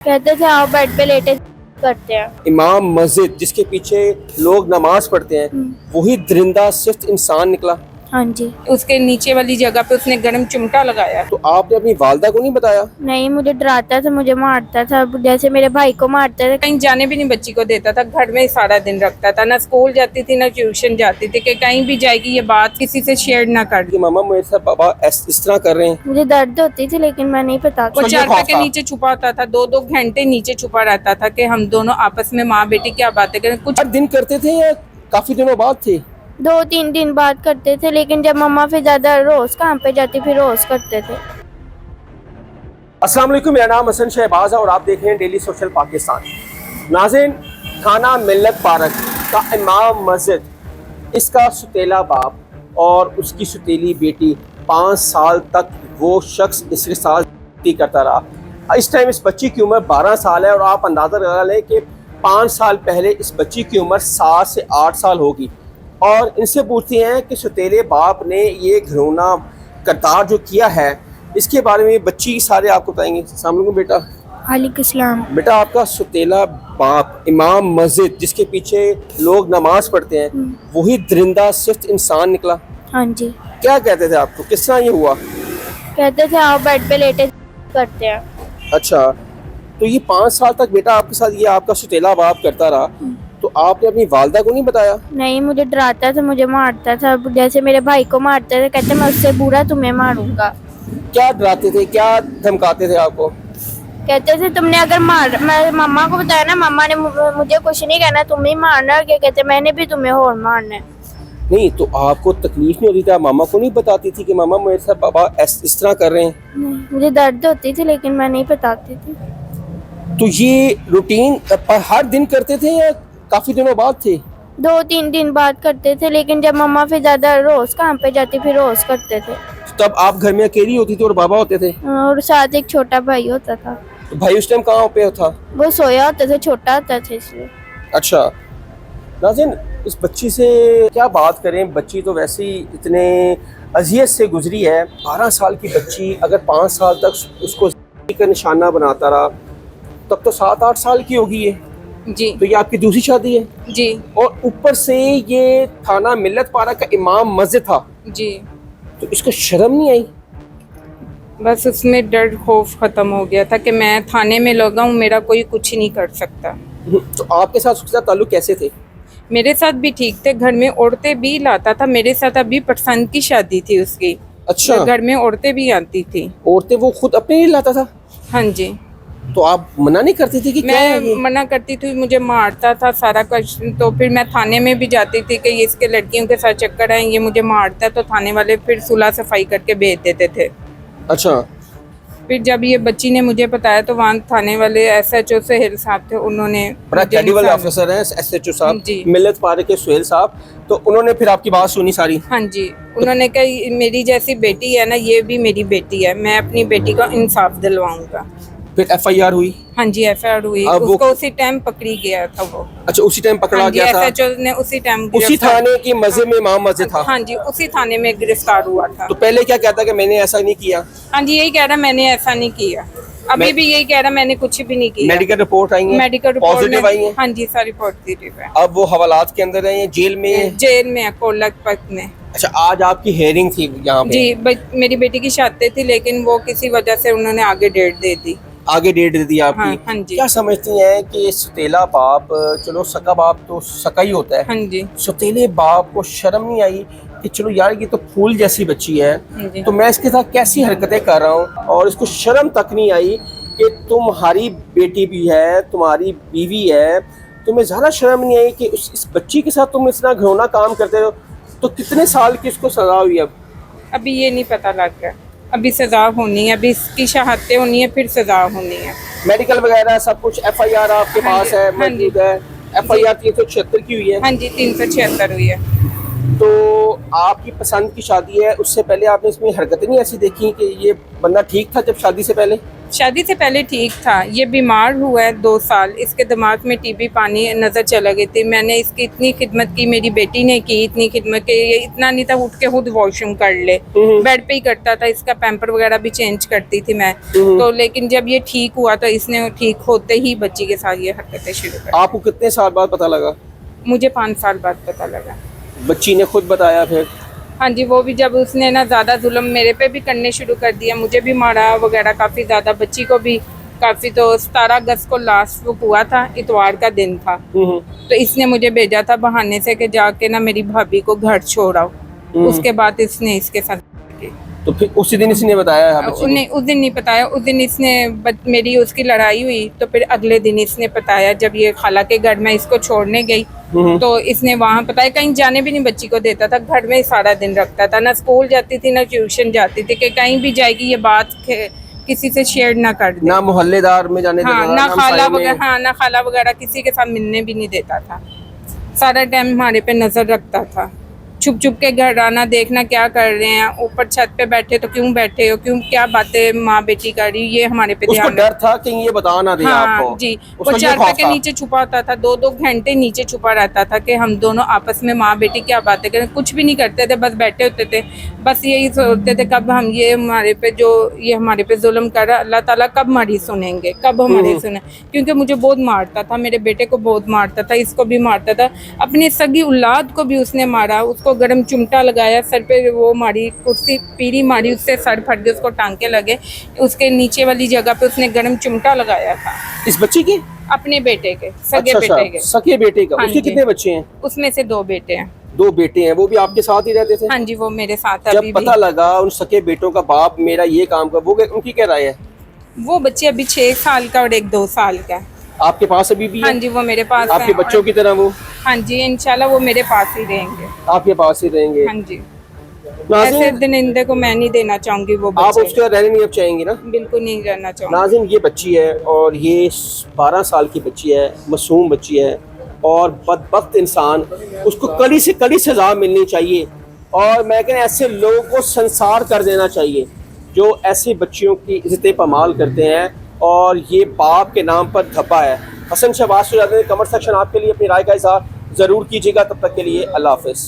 कहते थे आओ बेड पे लेटे करते हैं। इमाम मस्जिद जिसके पीछे लोग नमाज पढ़ते हैं वही दरिंदा सिर्फ इंसान निकला। हाँ जी। उसके नीचे वाली जगह पे उसने गर्म चिमटा लगाया। तो आपने अपनी वालदा को नहीं बताया? नहीं, मुझे डराता था, मुझे मारता था, जैसे मेरे भाई को मारता था। कहीं जाने भी नहीं बच्ची को देता था, घर में ही सारा दिन रखता था। ना स्कूल जाती थी ना ट्यूशन जाती थी कि कहीं भी जाएगी ये बात किसी से शेयर ना कर दी। कि मामा मेरे साथ पापा इस तरह कर रहे हैं। मुझे दर्द होती थी लेकिन मैं नहीं वो बताती। चारपाई के नीचे छुपा होता था, 2-2 घंटे नीचे छुपा रहता था कि हम दोनों आपस में माँ बेटी क्या बातें करें। कुछ हर दिन करते थे या काफी दिनों बाद थे? 2-3 दिन बाद करते थे, लेकिन जब मम्मा फिर ज्यादा रोज काम पे जाती फिर रोज करते थे। अस्सलाम वालेकुम, मेरा नाम हसन शहबाज है और आप देख रहे हैं डेली सोशल पाकिस्तान। नाज़रीन, थाना मिल्लत पार्क का इमाम मस्जिद, इसका सुतेला बाप और उसकी सुतेली बेटी 5 साल तक वो शख्स इसके साथ करता रहा। इस टाइम इस बच्ची की उम्र 12 साल है और आप अंदाज़ा लगा लें कि 5 साल पहले इस बच्ची की उम्र 7 से 8 साल होगी। और इनसे पूछते हैं कि सुतेले बाप ने ये घिनौना करतार जो किया है इसके बारे में बच्ची सारे आपको बताएंगे। अस्सलाम वालेकुम बेटा। वालेकुम सलाम। बेटा, आपका सुतेला बाप इमाम मस्जिद जिसके पीछे लोग नमाज पढ़ते हैं वही दरिंदा सिर्फ इंसान निकला। हाँ जी। क्या कहते थे आपको, किस तरह ये हुआ? कहते थे आओ बेड पे लेटे करते हैं। अच्छा, तो ये 5 साल तक बेटा आपके साथ ये आपका सुतेला बाप करता रहा, तो आपने अपनी वालदा को नहीं बताया? नहीं, मुझे डराता था, मुझे मारता था, जैसे मेरे भाई को मारता था। कहते मैं उससे बुरा तुम्हें मारूंगा। क्या डराते थे, क्या धमकाते थे आपको? कहते थे तुमने अगर मैं मम्मा को बताया ना, मम्मा ने मुझे कुछ नहीं कहना, तुम ही मारना। क्या कहते मैंने भी तुम्हें और मारना है। नहीं, तो आपको तकलीफ नहीं होती थी? आप मामा को नहीं बताती थी कि मामा मेरे साथ पापा इस तरह कर रहे हैं? नहीं, मुझे दर्द होती थी लेकिन मैं नहीं बताती थी। तो ये रूटीन हर दिन करते थे या काफी दिनों बाद थे? 2-3 दिन बाद करते थे, लेकिन जब मम्मा फिर ज्यादा रोज काम पे जाती फिर रोज करते थे। तब आप घर में अकेली होती थी और बाबा होते थे? और साथ एक छोटा भाई होता था। तो भाई उस टाइम कहाँ पे था? वो सोया होता था, छोटा होता था इसलिए। अच्छा नाज़रीन, इस बच्ची से क्या बात करें। बच्ची तो वैसे ही इतने अजियत से गुजरी है। 12 साल की बच्ची अगर 5 साल तक उसको का निशाना बनाता रहा तब तो 7-8 साल की होगी ये। जी तो ये आपकी दूसरी शादी है? जी और ऊपर से ये थाना मिल्लत पारा का इमाम मस्जिद था। जी। तो इसको शर्म नहीं आई? बस उसमें डर खौफ खत्म हो गया था कि मैं थाने में लगा हूँ, मेरा कोई कुछ नहीं कर सकता। तो आपके साथ उसके साथ ताल्लुक कैसे थे? मेरे साथ भी ठीक थे, घर में औरतें भी लाता था मेरे साथ। अभी पसंद की शादी थी उसकी। अच्छा, तो घर में औरतें भी आती थी। औरतें वो खुद अपने लिए लाता था? हाँ जी। तो आप मना नहीं करती थी कि क्या है ये? मैं मना करती थी, मुझे मारता था सारा कुछ। तो फिर मैं थाने में भी जाती थी कि ये इसके लड़कियों के साथ चक्कर है, ये मुझे मारता है। तो थाने वाले फिर सुलह सफाई करके भेज देते थे। अच्छा, फिर जब ये बच्ची ने मुझे बताया तो वहाँ थाने वाले SHO सुहेल साहब थे, उन्होंने बड़ा मुझे क्रेडिबल इंसाफ- ऑफिसर हैं SHO साहब जी। मिल्लत पारे के सुहेल साहब। तो उन्होंने फिर आपकी बात सुनी सारी? हाँ जी। उन्होंने कहा मेरी जैसी बेटी है ना, ये भी मेरी बेटी है, मैं अपनी बेटी को इंसाफ दिलवाऊंगा। फिर FIR हुई? हाँ जी, FIR हुई। अब वो- उसको उसी टाइम पकड़ी गया था वो। अच्छा, उसी टाइम पकड़ा हाँ जी, गया था? SHO ने उसी टाइम उसी थाने की मस्जिद में इमाम मस्जिद था? हाँ जी, उसी थाने में गिरफ्तार हुआ था। तो पहले क्या कहता कि मैंने ऐसा नहीं किया? हाँ जी, यही कह रहा मैंने ऐसा नहीं किया। अभी भी यही कह रहा मैंने कुछ भी नहीं किया। मेडिकल रिपोर्ट आई है? मेडिकल रिपोर्ट पॉजिटिव आई है? हाँ जी, सारी पॉजिटिव है। अब वो हवालात के अंदर है या जेल में है? जेल में है, कोलकपत में। अच्छा, आज आपकी हेयरिंग थी यहाँ पे? जी, मेरी बेटी की शादी थी, लेकिन वो किसी वजह से उन्होंने आगे डेट दे दी। आगे डेट दे दी आपकी? हाँ, हाँ जी। क्या समझती हैं कि सुतेला बाप, चलो सका बाप तो सका ही होता है, हाँ जी। सुतेले बाप को शर्म नहीं आई कि चलो यार ये तो फूल जैसी बच्ची है, जी। तो मैं इसके साथ कैसी हरकतें कर रहा हूँ, और इसको शर्म तक नहीं आई कि तुम्हारी बेटी भी है, तुम्हारी बीवी है, तुम्हें ज़्यादा शर्म नहीं आई कि इस बच्ची के साथ तुम इतना घिनौना काम करते हो? तो कितने साल की इसको सजा हुई अब? अभी ये नहीं पता लग रहा। अभी सजा होनी है, अभी इसकी शहादतें होनी है, फिर सजा होनी है। मेडिकल वगैरह सब कुछ FIR आपके हाँ पास जी, है, हाँ जी। मौजूद है? FIR 376 की हुई है? हाँ जी, 376 हुई है। तो आपकी पसंद की शादी है, उससे पहले आपने इसमें हरकतें नहीं ऐसी देखी कि ये बंदा ठीक था जब शादी से पहले? शादी से पहले ठीक था, ये बीमार हुआ है 2 साल, इसके दिमाग में टीबी पानी नज़र चला गई थी। मैंने इसकी इतनी खिदमत की, मेरी बेटी ने की इतनी खिदमत की, ये इतना नहीं था उठ के खुद वॉशरूम कर ले, बेड पे ही करता था, इसका पैम्पर वगैरह भी चेंज करती थी मैं। तो लेकिन जब ये ठीक हुआ तो इसने ठीक होते ही बच्ची के साथ ये हरकतें शुरू कर। आपको कितने साल बाद पता लगा? मुझे 5 साल बाद पता लगा। बच्ची ने खुद बताया फिर? हाँ जी, वो भी जब उसने ना ज़्यादा जुल्म मेरे पे भी करने शुरू कर दिया, मुझे भी मारा वगैरह काफ़ी ज़्यादा, बच्ची को भी काफ़ी। तो 17 अगस्त को लास्ट वो हुआ था, इतवार का दिन था, तो इसने मुझे भेजा था बहाने से कि जाके ना मेरी भाभी को घर छोड़ आओ। उसके बाद इसने इसके साथ की। तो फिर उसी दिन इसने बताया है बच्ची को? उन्हें उस दिन नहीं बताया, उस दिन इसने मेरी उसकी लड़ाई हुई तो फिर अगले दिन इसने बताया, जब ये खाला के घर में इसको छोड़ने गई तो इसने वहाँ बताया। कहीं जाने भी नहीं बच्ची को देता था, घर में ही सारा दिन रखता था, ना स्कूल जाती थी ना ट्यूशन जाती थी, कि कहीं भी जाएगी ये बात किसी से शेयर ना कर दे। ना मोहल्लेदार में जाने हाँ, देता, ना खाला हमसाये में? वगैरह, हाँ ना खाला वगैरह किसी के साथ मिलने भी नहीं देता था। सारा टाइम हमारे पे नजर रखता था, छुप छुप के घर आना, देखना क्या कर रहे हैं, ऊपर छत पे बैठे तो क्यों बैठे हो, क्यों क्या बातें माँ बेटी कर रही, ये हमारे पे उसको ध्यान डर था कि ये बता ना दे हाँ आपको? जी, उसको वो ये चारपाई खौफ के था? नीचे छुपा होता था, 2-2 घंटे नीचे छुपा रहता था कि हम दोनों आपस में माँ बेटी क्या बातें करें। कुछ भी नहीं करते थे, बस बैठे होते थे, बस यही सोचते थे कब हम ये हमारे पे जुल्म कर रहा, अल्लाह ताला कब हमारी सुनेंगे, कब हमारी सुने। क्योंकि मुझे बहुत मारता था, मेरे बेटे को बहुत मारता था, इसको भी मारता था, अपनी सगी औलाद को भी उसने मारा, उसको गर्म चिमटा लगाया, सर पे वो मारी, कुर्सी पीरी मारी, उससे सर फट गया, उसको टांके लगे, उसके नीचे वाली जगह पे उसने गर्म चिमटा लगाया था। इस बच्ची की? अपने बेटे के, सगे अच्छा, बेटे के। सगे बेटे का? हाँ उसके जी। कितने बच्चे हैं? उसमें से 2 बेटे हैं। 2 बेटे हैं, वो भी आपके साथ ही रहते थे? हाँ जी, वो मेरे साथ जब अभी पता लगा उन सके बेटों का बाप मेरा ये काम कर, वो उनकी क्या राय है? वो बच्चे अभी 6 साल का और एक 2 साल का है। आपके पास अभी भी हाँ है? जी, वो मेरे पास आपके हैं बच्चों और- की तरह वो हाँ जी, इंशाल्लाह वो मेरे पास ही रहेंगे। आपके पास ही रहेंगे? हाँ जी, नाज़रीन, ऐसे दरिंदे को मैं नहीं देना चाहूंगी वो आप बच्चे, उसके रहने नहीं अब चाहेंगे ना? बिल्कुल नहीं रहना चाहूँगी। नाज़रीन, ये बच्ची है और ये 12 साल की बच्ची है, मासूम बच्ची है, और बदबख्त इंसान, उसको कड़ी से कड़ी सज़ा मिलनी चाहिए। और मैं कहना ऐसे लोगों को संसार कर देना चाहिए जो ऐसी बच्चियों की इज्जत पमाल करते हैं, और ये बाप के नाम पर धब्बा है। हसन शहबाज कमेंट सेक्शन आपके लिए अपनी राय का इज़हार ज़रूर कीजिएगा। तब तक के लिए अल्लाह हाफ़िज़।